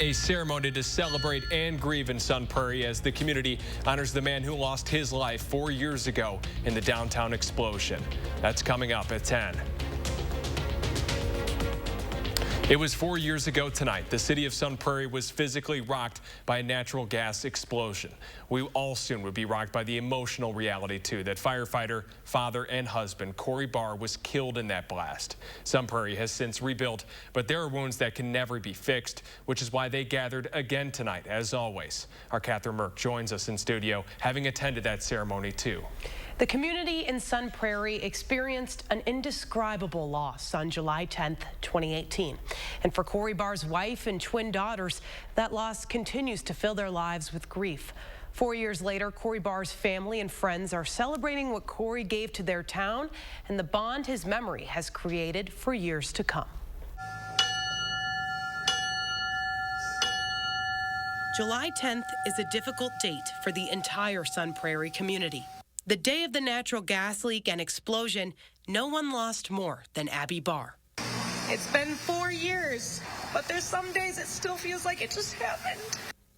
A ceremony to celebrate and grieve in Sun Prairie as the community honors the man who lost his life 4 years ago in the downtown explosion. That's coming up at 10. It was 4 years ago tonight. The city of Sun Prairie was physically rocked by a natural gas explosion. We all soon would be rocked by the emotional reality, too, that firefighter, father, and husband Corey Barr was killed in that blast. Sun Prairie has since rebuilt, but there are wounds that can never be fixed, which is why they gathered again tonight, as always. Our Catherine Merck joins us in studio, having attended that ceremony, too. The community in Sun Prairie experienced an indescribable loss on July 10th, 2018. And for Corey Barr's wife and twin daughters, that loss continues to fill their lives with grief. 4 years later, Corey Barr's family and friends are celebrating what Corey gave to their town and the bond his memory has created for years to come. July 10th is a difficult date for the entire Sun Prairie community. The day of the natural gas leak and explosion, no one lost more than Abby Barr. It's been 4 years, but there's some days it still feels like it just happened.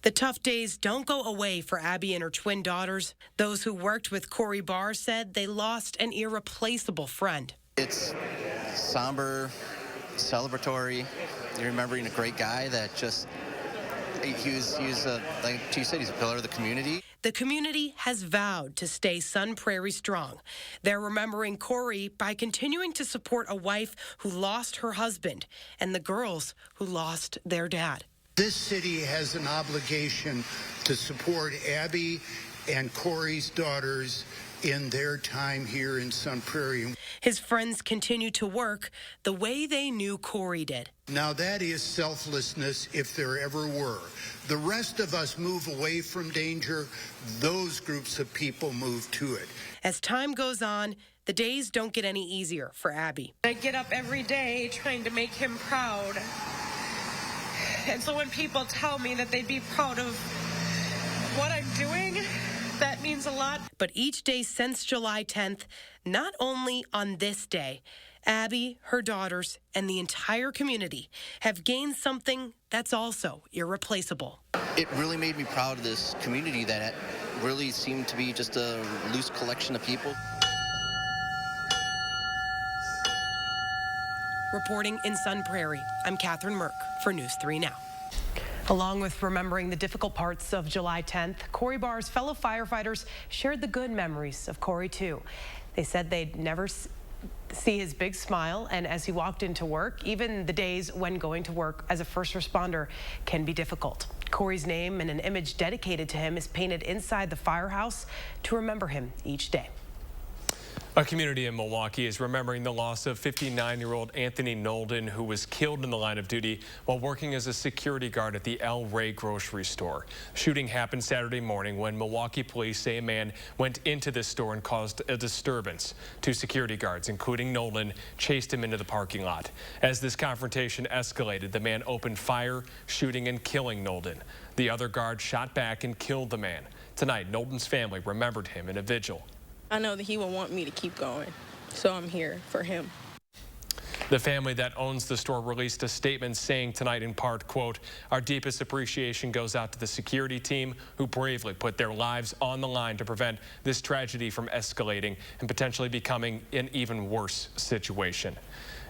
The tough days don't go away for Abby and her twin daughters. Those who worked with Corey Barr said they lost an irreplaceable friend. It's somber, celebratory. You're remembering a great guy that just, he was like you said, he's a pillar of the community. The community has vowed to stay Sun Prairie strong. They're remembering Corey by continuing to support a wife who lost her husband and the girls who lost their dad. This city has an obligation to support Abby and Corey's daughters in their time here in Sun Prairie. His friends continue to work the way they knew Corey did. Now that is selflessness if there ever were. The rest of us move away from danger. Those groups of people move to it. As time goes on, the days don't get any easier for Abby. I get up every day trying to make him proud. And so when people tell me that they'd be proud of what I'm doing, that means a lot. But each day since July 10th, not only on this day, Abby, her daughters, and the entire community have gained something that's also irreplaceable. It really made me proud of this community that really seemed to be just a loose collection of people. Reporting in Sun Prairie, I'm Catherine Merck for News 3 Now. Along with remembering the difficult parts of July 10th, Corey Barr's fellow firefighters shared the good memories of Corey, too. They said they'd never see his big smile, and as he walked into work, even the days when going to work as a first responder can be difficult. Corey's name and an image dedicated to him is painted inside the firehouse to remember him each day. A community in Milwaukee is remembering the loss of 59-year-old Anthony Nolden, who was killed in the line of duty while working as a security guard at the El Rey grocery store. Shooting happened Saturday morning when Milwaukee police say a man went into the store and caused a disturbance. 2 security guards, including Nolden, chased him into the parking lot. As this confrontation escalated, the man opened fire, shooting and killing Nolden. The other guard shot back and killed the man. Tonight, Nolden's family remembered him in a vigil. I know that he will want me to keep going, so I'm here for him. The family that owns the store released a statement saying tonight in part, quote, "Our deepest appreciation goes out to the security team who bravely put their lives on the line to prevent this tragedy from escalating and potentially becoming an even worse situation."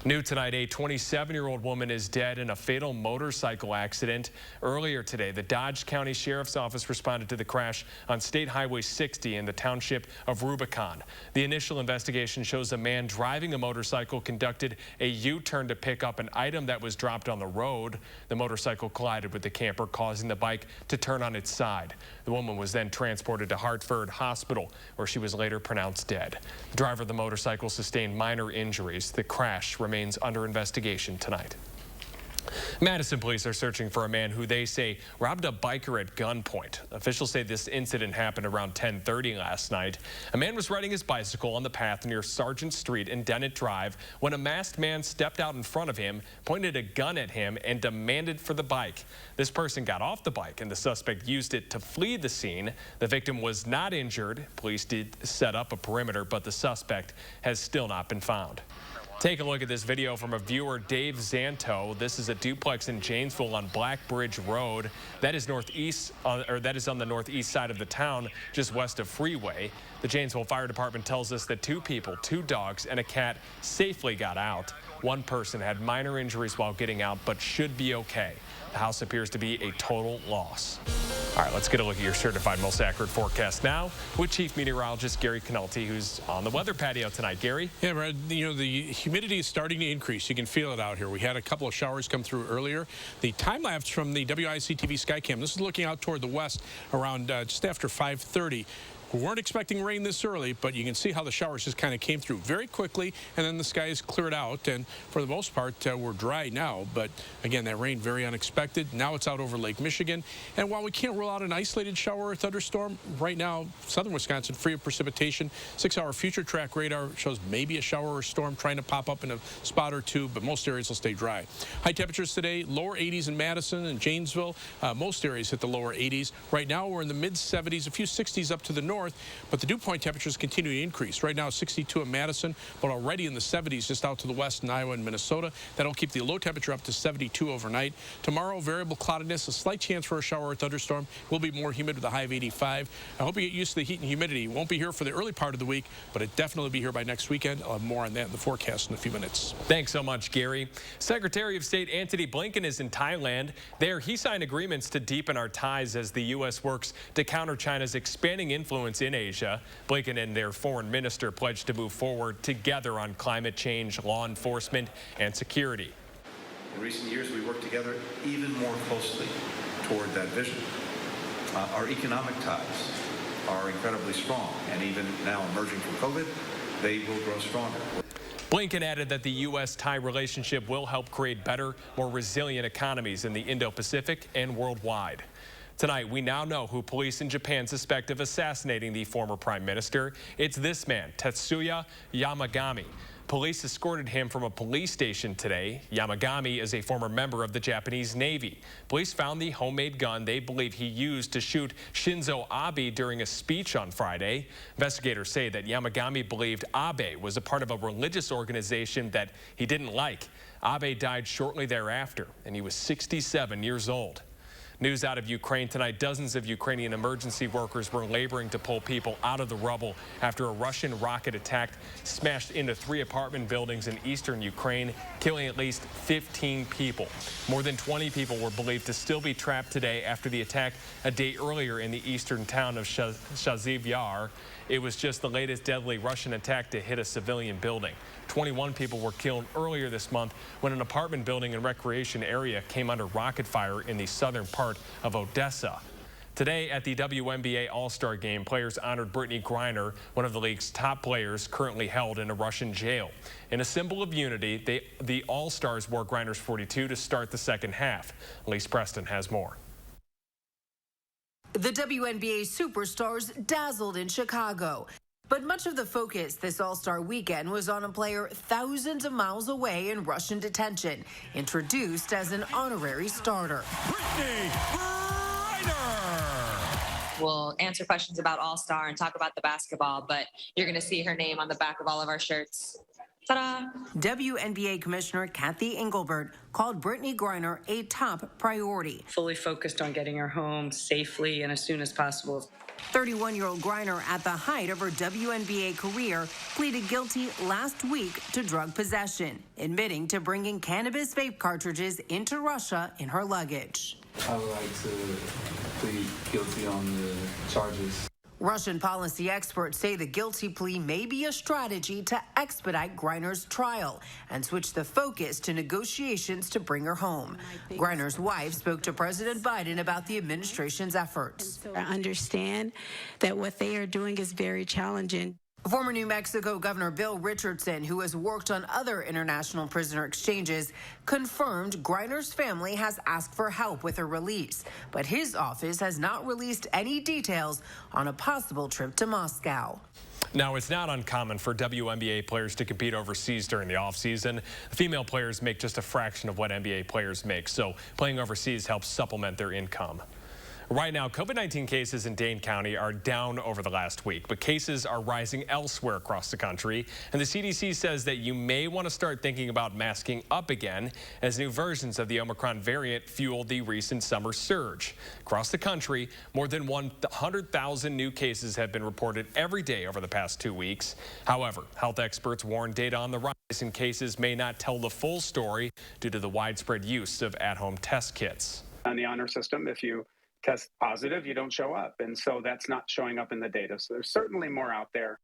New tonight, a 27-year-old woman is dead in a fatal motorcycle accident. Earlier today, the Dodge County Sheriff's Office responded to the crash on State Highway 60 in the township of Rubicon. The initial investigation shows a man driving a motorcycle conducted a U-turn to pick up an item that was dropped on the road. The motorcycle collided with the camper, causing the bike to turn on its side. The woman was then transported to Hartford Hospital, where she was later pronounced dead. The driver of the motorcycle sustained minor injuries. The crash remains under investigation tonight. Madison police are searching for a man who they say robbed a biker at gunpoint. Officials say this incident happened around 10:30 last night. A man was riding his bicycle on the path near Sargent Street and Dennett Drive when a masked man stepped out in front of him, pointed a gun at him, and demanded for the bike. This person got off the bike and the suspect used it to flee the scene. The victim was not injured. Police did set up a perimeter, but the suspect has still not been found. Take a look at this video from a viewer, Dave Zanto. This is a duplex in Janesville on Black Bridge Road. That is that is on the northeast side of the town, just west of Freeway. The Janesville Fire Department tells us that 2 people, 2 dogs, and a cat safely got out. 1 person had minor injuries while getting out, but should be okay. The house appears to be a total loss. All right, let's get a look at your certified most accurate forecast now with Chief Meteorologist Gary Canulty, who's on the weather patio tonight. Gary? Yeah, Brad, you know, the humidity is starting to increase. You can feel it out here. We had a couple of showers come through earlier. The time lapse from the WISC-TV Skycam, this is looking out toward the west around just after 5:30. We weren't expecting rain this early, but you can see how the showers just kind of came through very quickly, and then the skies cleared out, and for the most part, we're dry now. But again, that rain, very unexpected. Now it's out over Lake Michigan, and while we can't rule out an isolated shower or thunderstorm, right now, southern Wisconsin, free of precipitation. 6-hour future track radar shows maybe a shower or storm trying to pop up in a spot or 2, but most areas will stay dry. High temperatures today, lower 80s in Madison and Janesville. Most areas hit the lower 80s. Right now, we're in the mid-70s, a few 60s up to the north, but the dew point temperatures continue to increase. Right now, 62 in Madison, but already in the 70s just out to the west in Iowa and Minnesota. That'll keep the low temperature up to 72 overnight. Tomorrow, variable cloudiness, a slight chance for a shower or thunderstorm. Will be more humid with a high of 85. I hope you get used to the heat and humidity. It won't be here for the early part of the week, but it definitely will be here by next weekend. I'll have more on that in the forecast in a few minutes. Thanks so much, Gary. Secretary of State Antony Blinken is in Thailand. There, he signed agreements to deepen our ties as the U.S. works to counter China's expanding influence in Asia. Blinken and their foreign minister pledged to move forward together on climate change, law enforcement, and security. In recent years, we worked together even more closely toward that vision. Our economic ties are incredibly strong, and even now emerging from COVID, they will grow stronger. Blinken added that the U.S.-Thai relationship will help create better, more resilient economies in the Indo-Pacific and worldwide. Tonight, we now know who police in Japan suspect of assassinating the former prime minister. It's this man, Tetsuya Yamagami. Police escorted him from a police station today. Yamagami is a former member of the Japanese Navy. Police found the homemade gun they believe he used to shoot Shinzo Abe during a speech on Friday. Investigators say that Yamagami believed Abe was a part of a religious organization that he didn't like. Abe died shortly thereafter, and he was 67 years old. News out of Ukraine tonight. Dozens of Ukrainian emergency workers were laboring to pull people out of the rubble after a Russian rocket attack smashed into 3 apartment buildings in eastern Ukraine, killing at least 15 people. More than 20 people were believed to still be trapped today after the attack a day earlier in the eastern town of Shaziv Yar. It was just the latest deadly Russian attack to hit a civilian building. 21 people were killed earlier this month when an apartment building and recreation area came under rocket fire in the southern part of Odessa. Today at the WNBA All-Star Game, players honored Brittney Griner, one of the league's top players currently held in a Russian jail. In a symbol of unity, the All-Stars wore Griner's 42 to start the second half. Elise Preston has more. The WNBA superstars dazzled in Chicago. But much of the focus this All-Star weekend was on a player thousands of miles away in Russian detention, introduced as an honorary starter. Brittney Griner! We'll answer questions about All-Star and talk about the basketball, but you're going to see her name on the back of all of our shirts. Ta-da! WNBA Commissioner Kathy Engelbert called Brittney Griner a top priority. Fully focused on getting her home safely and as soon as possible. 31-year-old Griner, at the height of her WNBA career, pleaded guilty last week to drug possession, admitting to bringing cannabis vape cartridges into Russia in her luggage. I would like to plead guilty on the charges. Russian policy experts say the guilty plea may be a strategy to expedite Griner's trial and switch the focus to negotiations to bring her home. Griner's wife spoke to President Biden about the administration's efforts. I understand that what they are doing is very challenging. Former New Mexico Governor Bill Richardson, who has worked on other international prisoner exchanges, confirmed Griner's family has asked for help with her release, but his office has not released any details on a possible trip to Moscow. Now, it's not uncommon for WNBA players to compete overseas during the offseason. Female players make just a fraction of what NBA players make, so playing overseas helps supplement their income. Right now, COVID-19 cases in Dane County are down over the last week, but cases are rising elsewhere across the country. And the CDC says that you may want to start thinking about masking up again as new versions of the Omicron variant fuel the recent summer surge. Across the country, more than 100,000 new cases have been reported every day over the past 2 weeks. However, health experts warn data on the rise in cases may not tell the full story due to the widespread use of at-home test kits. On the honor system, if you test positive, you don't show up. And so that's not showing up in the data. So there's certainly more out there.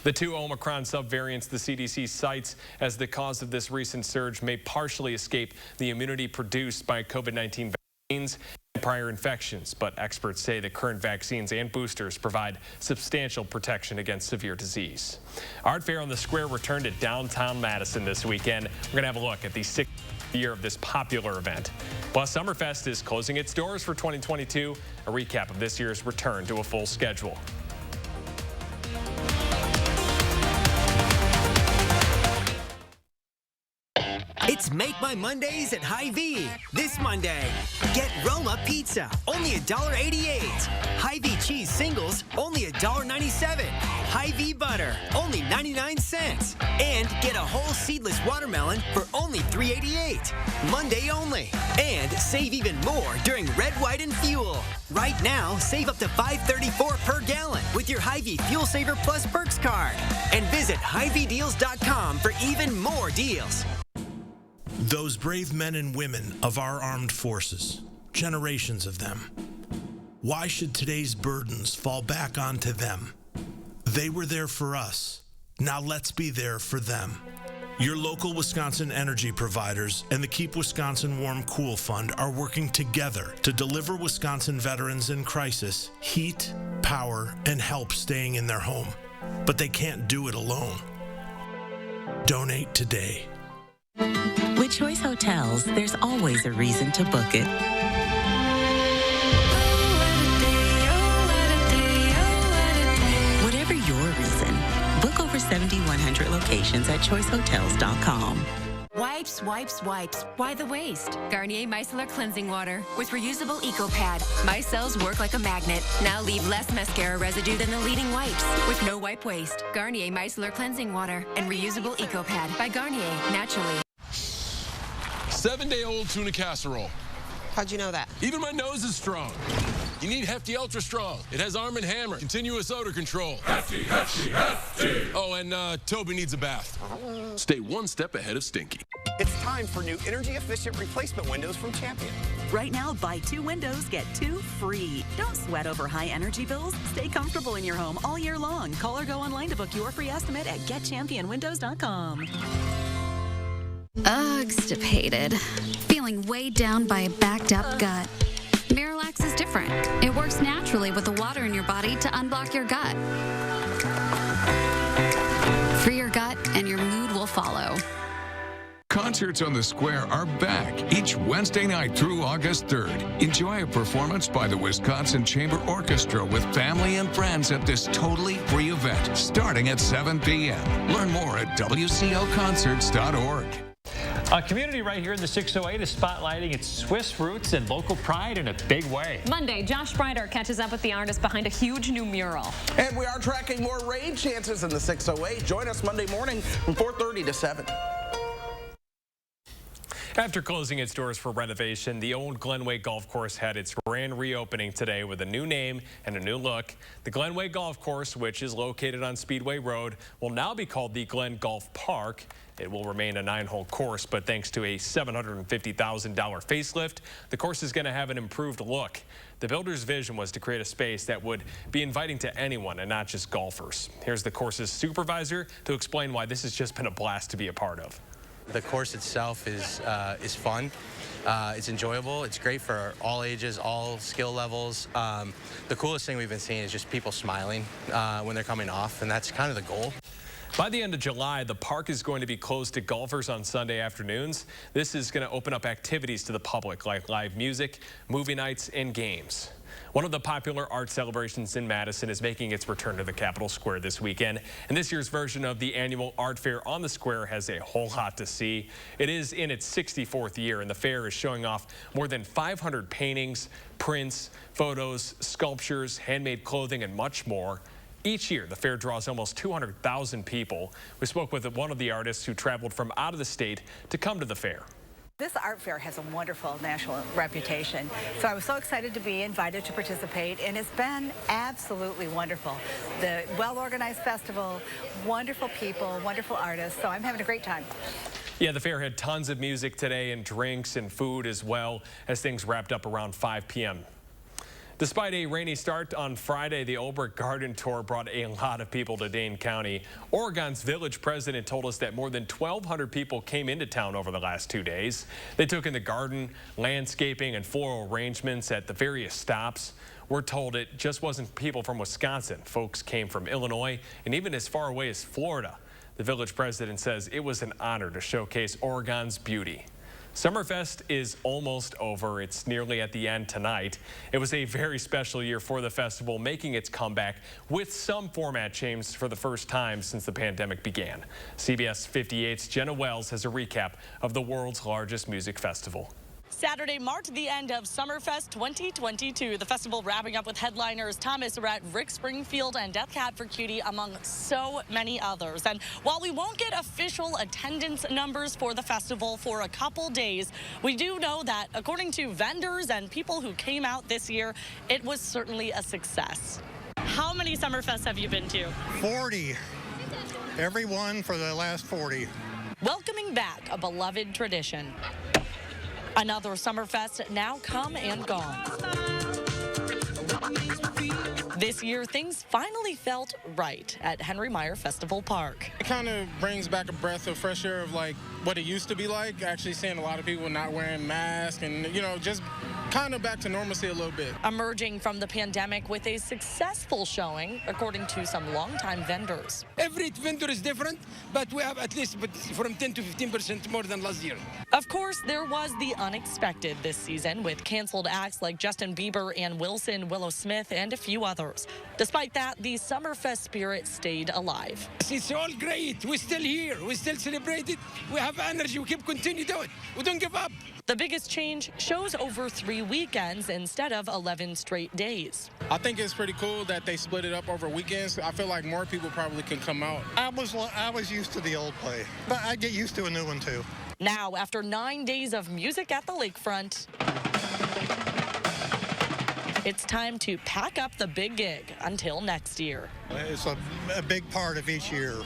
The two Omicron subvariants the CDC cites as the cause of this recent surge may partially escape the immunity produced by COVID-19 vaccines and prior infections. But experts say the current vaccines and boosters provide substantial protection against severe disease. Art Fair on the Square returned to downtown Madison this weekend. We're going to have a look at the 6th year of this popular event. Plus, Summerfest is closing its doors for 2022. A recap of this year's return to a full schedule. It's Make My Mondays at Hy-Vee. This Monday, get Roma Pizza, only $1.88. Hy-Vee Cheese Singles, only $1.97. Hy-Vee Butter, only 99 cents. And get a whole seedless watermelon for only $3.88. Monday only. And save even more during Red, White, and Fuel. Right now, save up to $5.34 per gallon with your Hy-Vee Fuel Saver Plus Perks card. And visit HyVeeDeals.com for even more deals. Those brave men and women of our armed forces, generations of them. Why should today's burdens fall back onto them? They were there for us. Now let's be there for them. Your local Wisconsin energy providers and the Keep Wisconsin Warm Cool Fund are working together to deliver Wisconsin veterans in crisis heat, power, and help staying in their home. But they can't do it alone. Donate today. With Choice Hotels, there's always a reason to book it. Whatever your reason, book over 7,100 locations at choicehotels.com. Wipes, wipes, wipes. Why the waste? Garnier Micellar Cleansing Water with reusable EcoPad. Micelles work like a magnet. Now leave less mascara residue than the leading wipes. With no wipe waste. Garnier Micellar Cleansing Water and reusable EcoPad by Garnier, naturally. 7-day-old tuna casserole. How'd you know that? Even my nose is strong. You need Hefty Ultra Strong. It has Arm & Hammer, continuous odor control. Hefty, Hefty, Hefty. Oh, and Toby needs a bath. Stay one step ahead of Stinky. It's time for new energy-efficient replacement windows from Champion. Right now, buy 2 windows, get 2 free. Don't sweat over high energy bills. Stay comfortable in your home all year long. Call or go online to book your free estimate at getchampionwindows.com. Ugh-stipated. Feeling weighed down by a backed up gut. Miralax is different. It works naturally with the water in your body to unblock your gut. Free your gut and your mood will follow. Concerts on the Square are back each Wednesday night through August 3rd. Enjoy a performance by the Wisconsin Chamber Orchestra with family and friends at this totally free event starting at 7 p.m. Learn more at WCOconcerts.org. A community right here in the 608 is spotlighting its Swiss roots and local pride in a big way. Monday, Josh Breider catches up with the artist behind a huge new mural. And we are tracking more rain chances in the 608. Join us Monday morning from 4:30 to 7. After closing its doors for renovation, the old Glenway Golf Course had its grand reopening today with a new name and a new look. The Glenway Golf Course, which is located on Speedway Road, will now be called the Glen Golf Park. It will remain a 9-hole course, but thanks to a $750,000 facelift, the course is going to have an improved look. The builder's vision was to create a space that would be inviting to anyone and not just golfers. Here's the course's supervisor to explain why this has just been a blast to be a part of. The course itself is fun. It's enjoyable. It's great for all ages, all skill levels. The coolest thing we've been seeing is just people smiling when they're coming off, and that's kind of the goal. By the end of July, the park is going to be closed to golfers on Sunday afternoons. This is going to open up activities to the public like live music, movie nights, and games. One of the popular art celebrations in Madison is making its return to the Capitol Square this weekend. And this year's version of the annual art fair on the square has a whole lot to see. It is in its 64th year, and the fair is showing off more than 500 paintings, prints, photos, sculptures, handmade clothing, and much more. Each year, the fair draws almost 200,000 people. We spoke with one of the artists who traveled from out of the state to come to the fair. This art fair has a wonderful national reputation, so I was so excited to be invited to participate, and it's been absolutely wonderful. The well-organized festival, wonderful people, wonderful artists, so I'm having a great time. Yeah, the fair had tons of music today and drinks and food as well as things wrapped up around 5 p.m. Despite a rainy start on Friday, the Olbrich Garden Tour brought a lot of people to Dane County. Oregon's village president told us that more than 1,200 people came into town over the last 2 days. They took in the garden, landscaping, and floral arrangements at the various stops. We're told it just wasn't people from Wisconsin. Folks came from Illinois and even as far away as Florida. The village president says it was an honor to showcase Oregon's beauty. Summerfest is almost over. It's nearly at the end tonight. It was a very special year for the festival, making its comeback with some format change for the first time since the pandemic began. CBS 58's Jenna Wells has a recap of the world's largest music festival. Saturday marked the end of Summerfest 2022. The festival wrapping up with headliners Thomas Rhett, Rick Springfield, and Death Cab for Cutie, among so many others. And while we won't get official attendance numbers for the festival for a couple days, we do know that according to vendors and people who came out this year, it was certainly a success. How many Summerfests have you been to? 40. Every one for the last 40. Welcoming back a beloved tradition. Another Summerfest now come and gone. This year, things finally felt right at Henry Meyer Festival Park. It kind of brings back a breath of fresh air of like what it used to be like. Actually seeing a lot of people not wearing masks and, you know, just kind of back to normalcy a little bit. Emerging from the pandemic with a successful showing, according to some longtime vendors. Every vendor is different, but we have at least from 10 to 15% more than last year. Of course, there was the unexpected this season with canceled acts like Justin Bieber and Wilson, Willow Smith, and a few others. Despite that, the Summerfest spirit stayed alive. It's all great. We're still here. We still celebrate it. We have energy. We keep continue to do it. We don't give up. The biggest change, shows over 3 weekends instead of 11 straight days. I think it's pretty cool that they split it up over weekends. I feel like more people probably can come out. I was used to the old play, but I get used to a new one too. Now, after 9 days of music at the lakefront, it's time to pack up the big gig until next year. It's a big part of each year.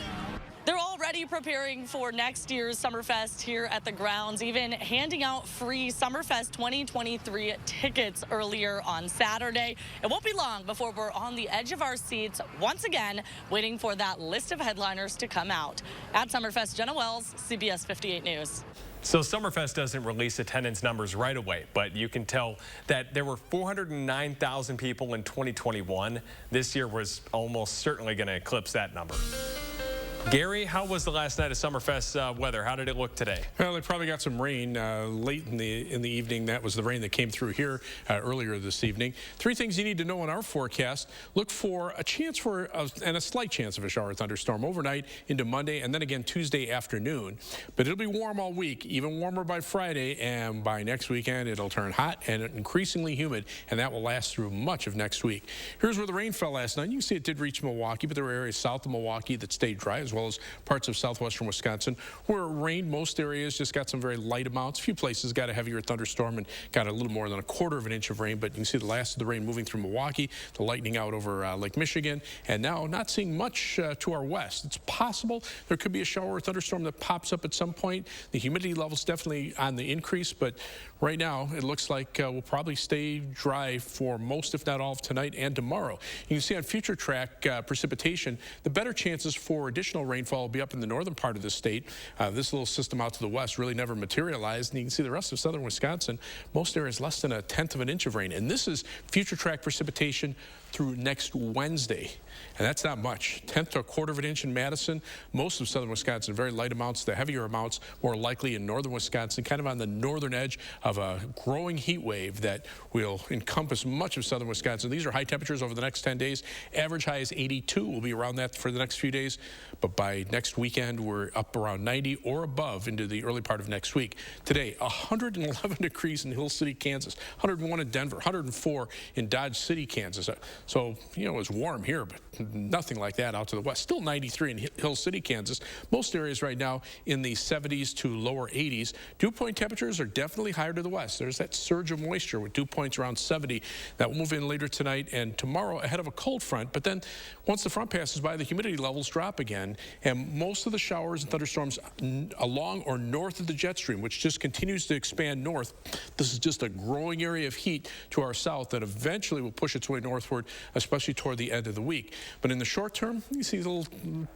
They're already preparing for next year's Summerfest here at the grounds, even handing out free Summerfest 2023 tickets earlier on Saturday. It won't be long before we're on the edge of our seats once again, waiting for that list of headliners to come out. At Summerfest, Jenna Wells, CBS 58 News. So Summerfest doesn't release attendance numbers right away, but you can tell that there were 409,000 people in 2021. This year was almost certainly going to eclipse that number. Gary, how was the last night of Summerfest weather? How did it look today? Well, they probably got some rain late in the evening. That was the rain that came through here earlier this evening. 3 things you need to know in our forecast. Look for a chance for and a slight chance of a shower or thunderstorm overnight into Monday and then again Tuesday afternoon. But it'll be warm all week, even warmer by Friday, and by next weekend it'll turn hot and increasingly humid, and that will last through much of next week. Here's where the rain fell last night. You can see it did reach Milwaukee, but there were areas south of Milwaukee that stayed dry, as well as parts of southwestern Wisconsin where it rained. Most areas just got some very light amounts. A few places got a heavier thunderstorm and got a little more than 1/4 of an inch of rain, but you can see the last of the rain moving through Milwaukee, the lightning out over Lake Michigan, and now not seeing much to our west. It's possible there could be a shower or thunderstorm that pops up at some point. The humidity level's definitely on the increase, but right now it looks like we'll probably stay dry for most, if not all, of tonight and tomorrow. You can see on future track precipitation, the better chances for additional additional rainfall will be up in the northern part of the state. This little system out to the west really never materialized, and you can see the rest of southern Wisconsin, most areas less than 1/10 of an inch of rain. And this is future track precipitation through next Wednesday. And that's not much. 1/10 to 1/4 of an inch in Madison. Most of southern Wisconsin, very light amounts. The heavier amounts more likely in northern Wisconsin, kind of on the northern edge of a growing heat wave that will encompass much of southern Wisconsin. These are high temperatures over the next 10 days. Average high is 82. We'll be around that for the next few days. But by next weekend, we're up around 90 or above into the early part of next week. Today, 111 degrees in Hill City, Kansas. 101 in Denver. 104 in Dodge City, Kansas. So, you know, it's warm here, but nothing like that out to the west. Still 93 in Hill City, Kansas. Most areas right now in the 70s to lower 80s. Dew point temperatures are definitely higher to the west. There's that surge of moisture with dew points around 70. That will move in later tonight and tomorrow ahead of a cold front. But then once the front passes by, the humidity levels drop again. And most of the showers and thunderstorms along or north of the jet stream, which just continues to expand north. This is just a growing area of heat to our south that eventually will push its way northward, especially toward the end of the week. But in the short term, you see little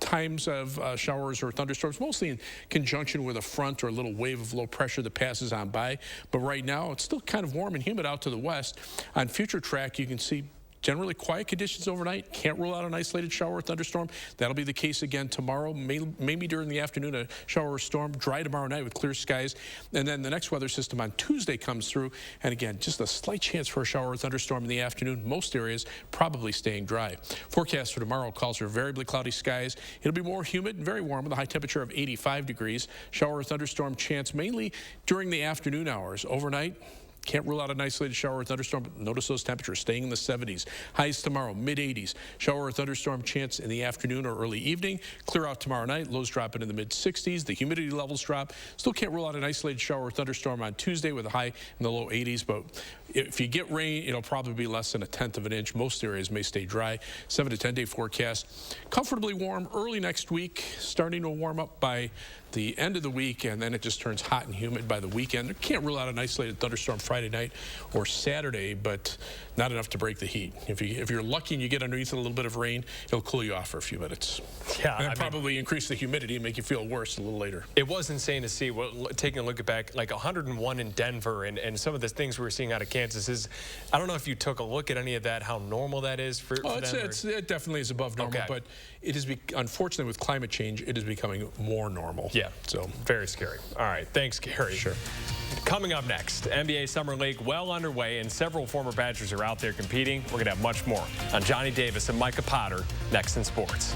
times of showers or thunderstorms, mostly in conjunction with a front or a little wave of low pressure that passes on by. But right now, it's still kind of warm and humid out to the west. On future track, you can see generally quiet conditions overnight. Can't rule out an isolated shower or thunderstorm. That'll be the case again tomorrow, maybe during the afternoon, a shower or storm. Dry tomorrow night with clear skies. And then the next weather system on Tuesday comes through. And again, just a slight chance for a shower or thunderstorm in the afternoon. Most areas probably staying dry. Forecast for tomorrow calls for variably cloudy skies. It'll be more humid and very warm with a high temperature of 85 degrees. Shower or thunderstorm chance mainly during the afternoon hours. Overnight, can't rule out an isolated shower or thunderstorm, but notice those temperatures staying in the 70s. Highs tomorrow, mid-80s. Shower or thunderstorm chance in the afternoon or early evening. Clear out tomorrow night. Lows drop into the mid-60s. The humidity levels drop. Still can't rule out an isolated shower or thunderstorm on Tuesday with a high in the low 80s. But if you get rain, it'll probably be less than 1/10 of an inch. Most areas may stay dry. 7 to 10 day forecast. Comfortably warm early next week. Starting to warm up by the end of the week, and then it just turns hot and humid by the weekend. Can't rule out an isolated thunderstorm Friday night or Saturday, but not enough to break the heat. If you're lucky and you get underneath a little bit of rain, it'll cool you off for a few minutes. Yeah, and probably increase the humidity and make you feel worse a little later. It was insane to see, taking a look back, like 101 in Denver, and some of the things we were seeing out of Kansas is, I don't know if you took a look at any of that, how normal that is for them. It definitely is above normal, but it is, unfortunately, with climate change, it is becoming more normal. Yeah, so very scary. All right, thanks, Gary. Sure. Coming up next, NBA Summer League well underway, and several former Badgers are out there competing. We're going to have much more on Johnny Davis and Micah Potter next in sports.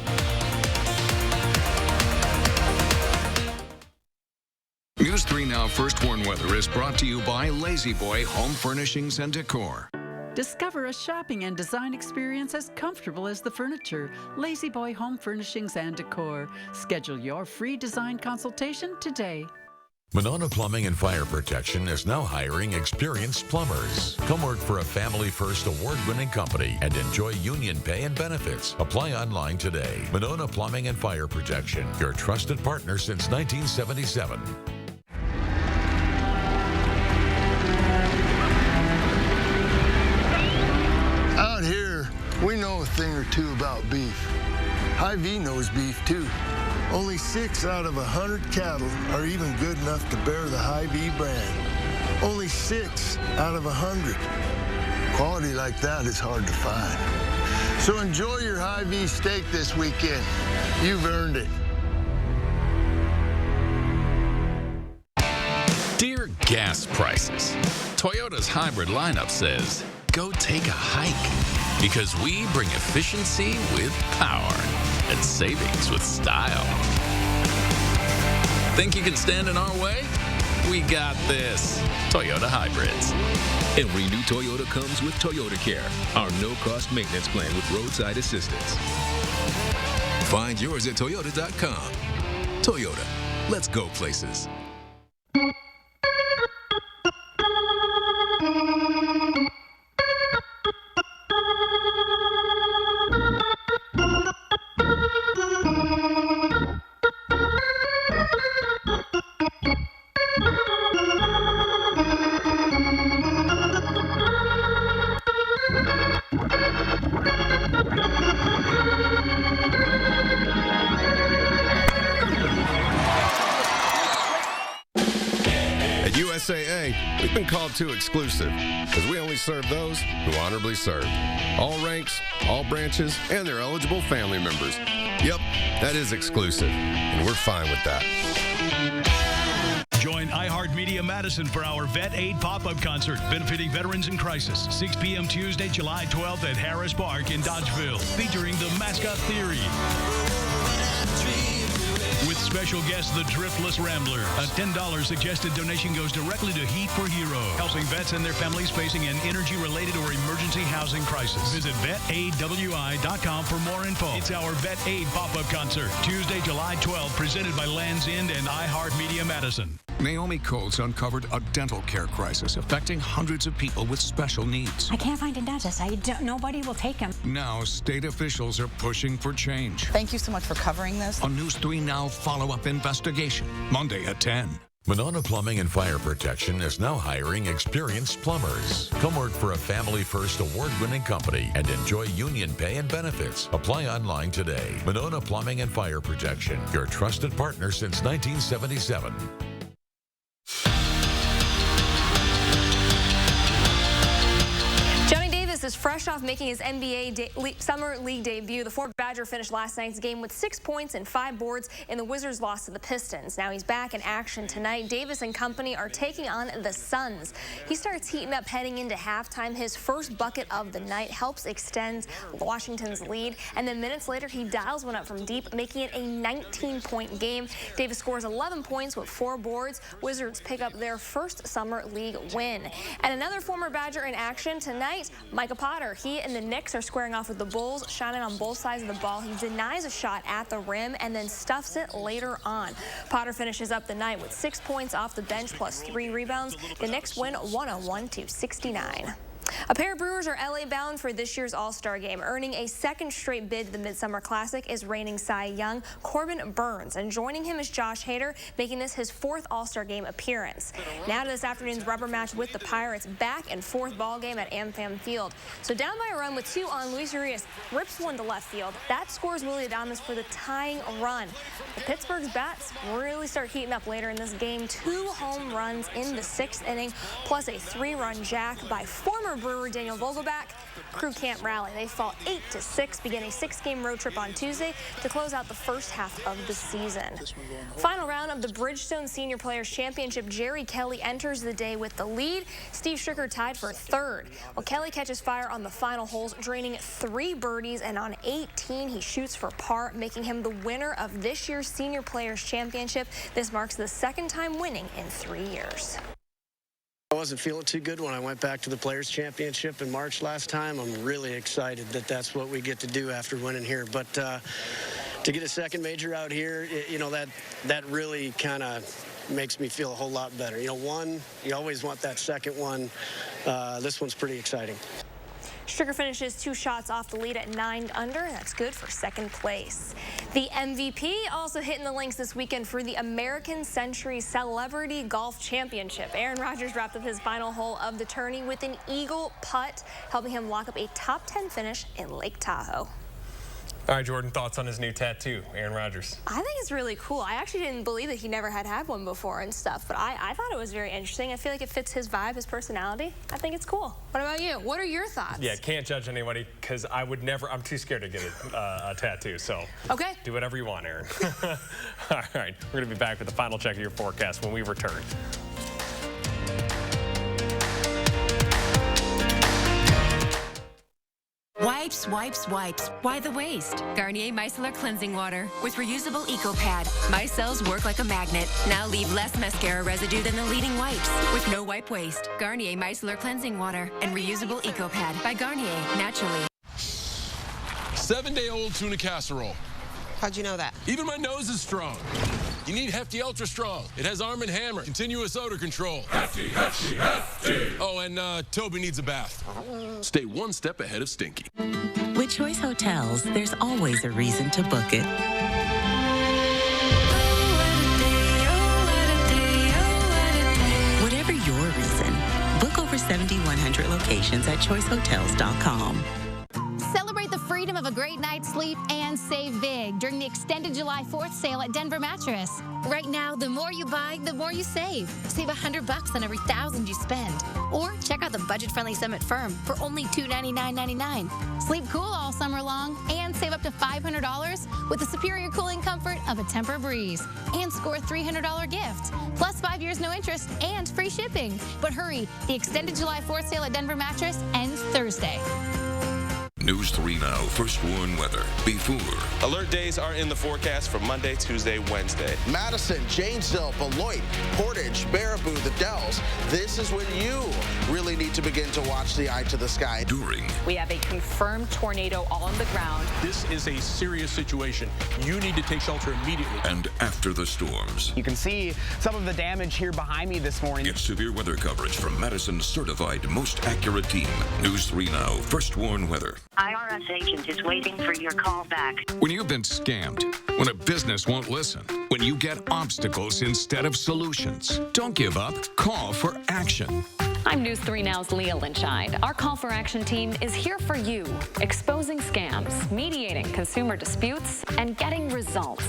News 3 Now First Warn Weather is brought to you by Lazy Boy Home Furnishings and Decor. Discover a shopping and design experience as comfortable as the furniture. Lazy Boy Home Furnishings and Decor. Schedule your free design consultation today. Monona Plumbing and Fire Protection is now hiring experienced plumbers. Come work for a Family First award-winning company and enjoy union pay and benefits. Apply online today. Monona Plumbing and Fire Protection, your trusted partner since 1977. Out here, we know a thing or two about beef. Hy-Vee knows beef too. Only 6 out of 100 cattle are even good enough to bear the Hy-Vee brand. Only 6 out of 100. Quality like that is hard to find. So enjoy your Hy-Vee steak this weekend. You've earned it. Dear gas prices, Toyota's hybrid lineup says, go take a hike. Because we bring efficiency with power and savings with style. Think you can stand in our way? We got this. Toyota Hybrids. Every new Toyota comes with Toyota Care, our no-cost maintenance plan with roadside assistance. Find yours at Toyota.com. Toyota, let's go places. today, we've been called too exclusive, because we only serve those who honorably serve. All ranks, all branches, and their eligible family members. Yep, that is exclusive, and we're fine with that. Join iHeartMedia Madison for our Vet Aid pop-up concert benefiting veterans in crisis. 6 p.m. Tuesday, July 12th at Harris Park in Dodgeville, featuring the Mascot Theory. With special guest, the Driftless Rambler. A $10 suggested donation goes directly to Heat for Heroes, helping vets and their families facing an energy-related or emergency housing crisis. Visit vetaidwi.com for more info. It's our Vet Aid pop-up concert, Tuesday, July 12th, presented by Land's End and iHeartMedia Madison. Naomi Coates uncovered a dental care crisis affecting hundreds of people with special needs. I can't find a dentist. Nobody will take him. Now, state officials are pushing for change. Thank you so much for covering this. On News 3 Now follow-up investigation, Monday at 10. Monona Plumbing and Fire Protection is now hiring experienced plumbers. Come work for a family-first award-winning company and enjoy union pay and benefits. Apply online today. Monona Plumbing and Fire Protection, your trusted partner since 1977. Is fresh off making his NBA Summer League debut. The former Badger finished last night's game with 6 points and 5 boards in the Wizards' loss to the Pistons. Now he's back in action tonight. Davis and company are taking on the Suns. He starts heating up heading into halftime. His first bucket of the night helps extend Washington's lead, and then minutes later he dials one up from deep, making it a 19-point game. Davis scores 11 points with 4 boards. Wizards pick up their first Summer League win. And another former Badger in action tonight, Michael Potter. He and the Knicks are squaring off with the Bulls, shining on both sides of the ball. He denies a shot at the rim and then stuffs it later on. Potter finishes up the night with 6 points off the bench plus 3 rebounds. The Knicks win 101-69. A pair of Brewers are LA bound for this year's All-Star Game. Earning a second straight bid to the Midsummer Classic is reigning Cy Young Corbin Burns, and joining him is Josh Hader, making this his 4th All-Star Game appearance. Now to this afternoon's rubber match with the Pirates, back and 4th ball game at AmFam Field. So down by a run with 2 on, Luis Urias rips one to left field. That scores Willie Adames for the tying run. The Pittsburgh's bats really start heating up later in this game. 2 home runs in the 6th inning, plus a 3-run jack by former Brewer Daniel Vogelbach. Crew can't rally. They fall 8-6, begin a 6-game road trip on Tuesday to close out the first half of the season. Final round of the Bridgestone Senior Players Championship. Jerry Kelly enters the day with the lead. Steve Stricker tied for 3rd. Well, Kelly catches fire on the final holes, draining 3 birdies, and on 18 he shoots for par, making him the winner of this year's Senior Players Championship. This marks the 2nd time winning in 3 years. I wasn't feeling too good when I went back to the Players Championship in March last time. I'm really excited that that's what we get to do after winning here. But to get a second major out here, that really kind of makes me feel a whole lot better. One, you always want that second one. This one's pretty exciting. Stricker finishes 2 shots off the lead at 9 under. That's good for 2nd place. The MVP also hitting the links this weekend for the American Century Celebrity Golf Championship. Aaron Rodgers wrapped up his final hole of the tourney with an eagle putt, helping him lock up a top 10 finish in Lake Tahoe. All right, Jordan, thoughts on his new tattoo, Aaron Rodgers? I think it's really cool. I actually didn't believe that he never had one before and stuff, but I thought it was very interesting. I feel like it fits his vibe, his personality. I think it's cool. What about you? What are your thoughts? Yeah, can't judge anybody because I would never, I'm too scared to get a tattoo, so okay. Do whatever you want, Aaron. All right, we're going to be back with the final check of your forecast when we return. Wipes, wipes, wipes. Why the waste? Garnier Micellar Cleansing Water with reusable Eco-Pad. Micelles work like a magnet. Now leave less mascara residue than the leading wipes. With no wipe waste. Garnier Micellar Cleansing Water and reusable Eco-Pad by Garnier, naturally. 7-day-old tuna casserole. How'd you know that? Even my nose is strong. You need Hefty Ultra Strong. It has Arm & Hammer, continuous odor control. Hefty, Hefty, Hefty. Oh, and Toby needs a bath. Stay one step ahead of Stinky. With Choice Hotels, there's always a reason to book it. Whatever your reason, book over 7,100 locations at choicehotels.com. Celebrate the freedom of a great night's sleep and and save big during the extended July 4th sale at Denver Mattress. Right now, the more you buy, the more you save. Save $100 on every $1,000 you spend. Or check out the budget-friendly Summit Firm for only $299.99. Sleep cool all summer long and save up to $500 with the superior cooling comfort of a Tempur-Breeze. And score a $300 gift, plus 5 years no interest and free shipping. But hurry, the extended July 4th sale at Denver Mattress ends Thursday. News 3 Now First Warn Weather before. Alert days are in the forecast for Monday, Tuesday, Wednesday. Madison, Janesville, Beloit, Portage, Baraboo, the Dells. This is when you really need to begin to watch the eye to the sky. During. We have a confirmed tornado on the ground. This is a serious situation. You need to take shelter immediately. And after the storms. You can see some of the damage here behind me this morning. Get severe weather coverage from Madison's certified most accurate team. News 3 Now First Warn Weather. IRS agent is waiting for your call back. When you've been scammed, when a business won't listen, when you get obstacles instead of solutions, don't give up. Call for action. I'm News 3 Now's Leah Lynchide. Our Call for Action team is here for you, exposing scams, mediating consumer disputes, and getting results.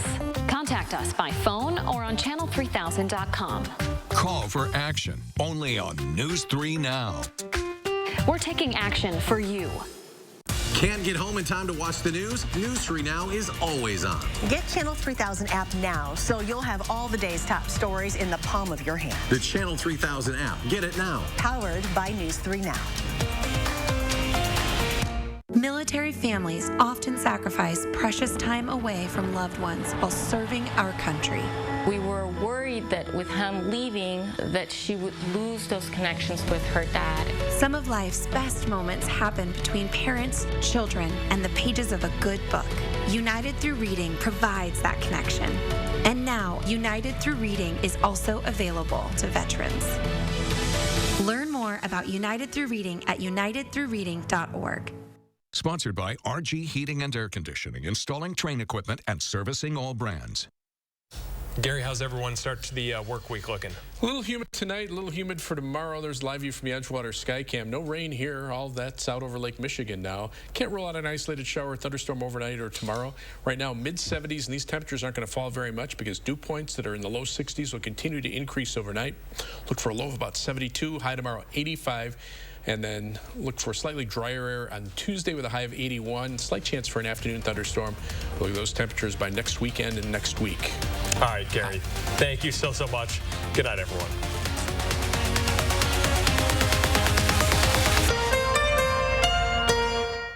Contact us by phone or on channel3000.com. Call for action, only on News 3 Now. We're taking action for you. Can't get home in time to watch the news? News 3 Now is always on. Get Channel 3000 app now so you'll have all the day's top stories in the palm of your hand. The Channel 3000 app. Get it now. Powered by News 3 Now. Military families often sacrifice precious time away from loved ones while serving our country. We were worried that with him leaving, that she would lose those connections with her dad. Some of life's best moments happen between parents, children, and the pages of a good book. United Through Reading provides that connection. And now, United Through Reading is also available to veterans. Learn more about United Through Reading at unitedthroughreading.org. Sponsored by RG Heating and Air Conditioning, installing train equipment and servicing all brands. Gary, how's everyone start to the work week looking? A little humid tonight, a little humid for tomorrow. There's live view from the Edgewater Skycam. No rain here. All that's out over Lake Michigan now. Can't rule out an isolated shower or thunderstorm overnight or tomorrow. Right now, mid-70s, and these temperatures aren't going to fall very much because dew points that are in the low 60s will continue to increase overnight. Look for a low of about 72, high tomorrow 85. And then look for slightly drier air on Tuesday with a high of 81. Slight chance for an afternoon thunderstorm. Look at those temperatures by next weekend and next week. All right, Gary. Thank you so much. Good night, everyone.